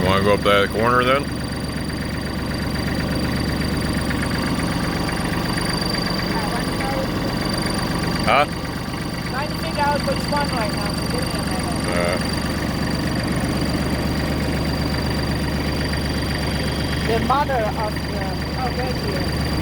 Want to go up that corner then? Huh? Trying to figure out which one right now. So give me a minute. The mother of the... Oh, right here.